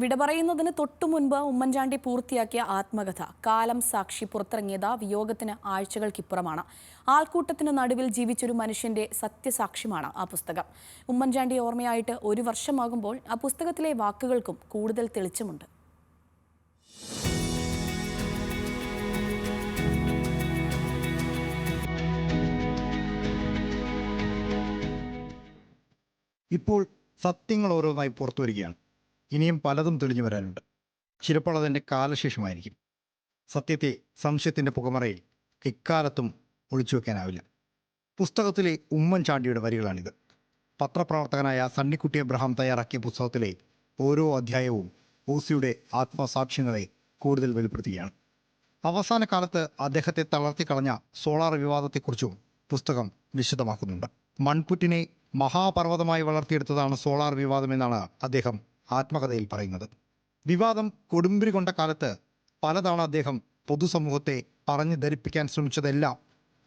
വിട പറയുന്നതിന് തൊട്ടുമുൻപ് ഉമ്മൻചാണ്ടി പൂർത്തിയാക്കിയ ആത്മകഥ കാലം സാക്ഷി പുറത്തിറങ്ങിയത് വിയോഗത്തിന് ആഴ്ചകൾക്കിപ്പുറമാണ്. ആൾക്കൂട്ടത്തിന് നടുവിൽ ജീവിച്ചൊരു മനുഷ്യന്റെ സത്യസാക്ഷ്യമാണ് ആ പുസ്തകം. ഉമ്മൻചാണ്ടി ഓർമ്മയായിട്ട് 1 വർഷമാകുമ്പോൾ ആ പുസ്തകത്തിലെ വാക്കുകൾക്കും കൂടുതൽ തെളിച്ചമുണ്ട്. ഇപ്പോൾ സത്യങ്ങൾ ഓരോന്നായി പുറത്തു വരികയാണ്. ഇനിയും പലതും തെളിഞ്ഞു വരാനുണ്ട്. ചിലപ്പോൾ അതിൻ്റെ കാലശേഷമായിരിക്കും. സത്യത്തെ സംശയത്തിൻ്റെ പുകമറയിൽ എക്കാലത്തും ഒളിച്ചു വെക്കാനാവില്ല. പുസ്തകത്തിലെ ഉമ്മൻചാണ്ടിയുടെ വരികളാണിത്. പത്രപ്രവർത്തകനായ സണ്ണിക്കുട്ടി എബ്രഹാം തയ്യാറാക്കിയ പുസ്തകത്തിലെ ഓരോ അധ്യായവും ഓസിയുടെ ആത്മസാക്ഷ്യങ്ങളെ കൂടുതൽ വെളിപ്പെടുത്തുകയാണ്. അവസാന കാലത്ത് അദ്ദേഹത്തെ തളർത്തിക്കളഞ്ഞ സോളാർ വിവാദത്തെക്കുറിച്ചും പുസ്തകം വിശദമാക്കുന്നുണ്ട്. മൺപുറ്റിനെ മഹാപർവ്വതമായി വളർത്തിയെടുത്തതാണ് സോളാർ വിവാദമെന്നാണ് അദ്ദേഹം ആത്മകഥയിൽ പറയുന്നത്. വിവാദം കൊടുമ്പിരി കൊണ്ട കാലത്ത് പലതവണ അദ്ദേഹം പൊതുസമൂഹത്തെ പറഞ്ഞു ധരിപ്പിക്കാൻ ശ്രമിച്ചതെല്ലാം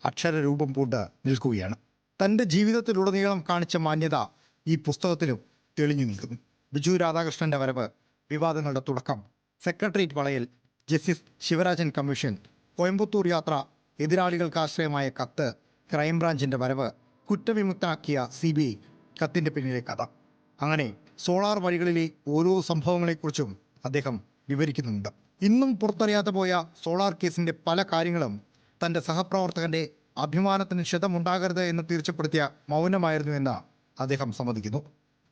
അക്ഷരരൂപം പൂണ്ട് നിൽക്കുകയാണ്. തൻ്റെ ജീവിതത്തിലുടനീളം കാണിച്ച മാന്യത ഈ പുസ്തകത്തിലും തെളിഞ്ഞു നിൽക്കുന്നു. ബിജു രാധാകൃഷ്ണന്റെ വരവ്, വിവാദങ്ങളുടെ തുടക്കം, സെക്രട്ടേറിയറ്റ് വളയൽ, ജസ്റ്റിസ് ശിവരാജൻ കമ്മീഷൻ, കോയമ്പത്തൂർ യാത്ര, എതിരാളികൾക്ക് ആശ്രയമായ കത്ത്, ക്രൈംബ്രാഞ്ചിന്റെ വരവ്, കുറ്റവിമുക്തനാക്കിയ CBI, കത്തിൻ്റെ പിന്നിലെ കഥ. അങ്ങനെ സോളാർ വഴികളിലെ ഓരോ സംഭവങ്ങളെക്കുറിച്ചും അദ്ദേഹം വിവരിക്കുന്നുണ്ട്. ഇന്നും പുറത്തറിയാതെ പോയ സോളാർ കേസിൻ്റെ പല കാര്യങ്ങളും തൻ്റെ സഹപ്രവർത്തകൻ്റെ അഭിമാനത്തിന് ക്ഷതമുണ്ടാകരുത് എന്ന് തീർച്ചപ്പെടുത്തിയ മൗനമായിരുന്നു എന്ന് അദ്ദേഹം സമ്മതിക്കുന്നു.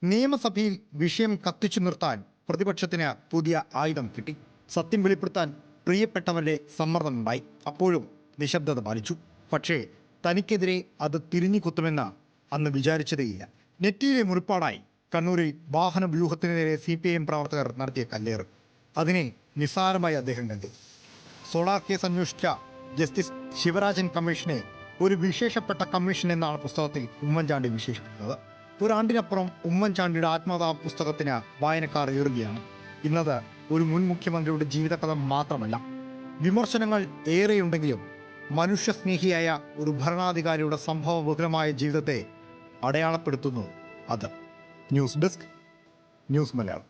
നിയമസഭയിൽ വിഷയം കത്തിച്ചു നിർത്താൻ പ്രതിപക്ഷത്തിന് പുതിയ ആയുധം കിട്ടി. സത്യം വെളിപ്പെടുത്താൻ പ്രിയപ്പെട്ടവരുടെ സമ്മർദ്ദമുണ്ടായി. അപ്പോഴും നിശബ്ദത പാലിച്ചു. പക്ഷേ തനിക്കെതിരെ അത് തിരിഞ്ഞു കുത്തുമെന്ന് അന്ന് വിചാരിച്ചതേയില്ല. നെറ്റിയിലെ മുറിപ്പാടായി കണ്ണൂരിൽ വാഹന വ്യൂഹത്തിന് നേരെ CPIM പ്രവർത്തകർ നടത്തിയ കല്ലേറ്. അതിനെ നിസ്സാരമായി അദ്ദേഹം കണ്ടു. സോളാർ കേസ് അന്വേഷിച്ച ജസ്റ്റിസ് ശിവരാജൻ കമ്മീഷനെ ഒരു വിശേഷപ്പെട്ട കമ്മീഷൻ എന്നാണ് പുസ്തകത്തിൽ ഉമ്മൻചാണ്ടി വിശേഷിപ്പിക്കുന്നത്. ഒരാണ്ടിനപ്പുറം ഉമ്മൻചാണ്ടിയുടെ ആത്മകഥാ പുസ്തകത്തിന് വായനക്കാർ ഏറുകയാണ്. ഇന്നത് ഒരു മുൻ മുഖ്യമന്ത്രിയുടെ ജീവിതകഥ മാത്രമല്ല. വിമർശനങ്ങൾ ഏറെയുണ്ടെങ്കിലും മനുഷ്യസ്നേഹിയായ ഒരു ഭരണാധികാരിയുടെ സംഭവബഹുലമായ ജീവിതത്തെ അടയാളപ്പെടുത്തുന്നു അത്. News desk, news Malayalam.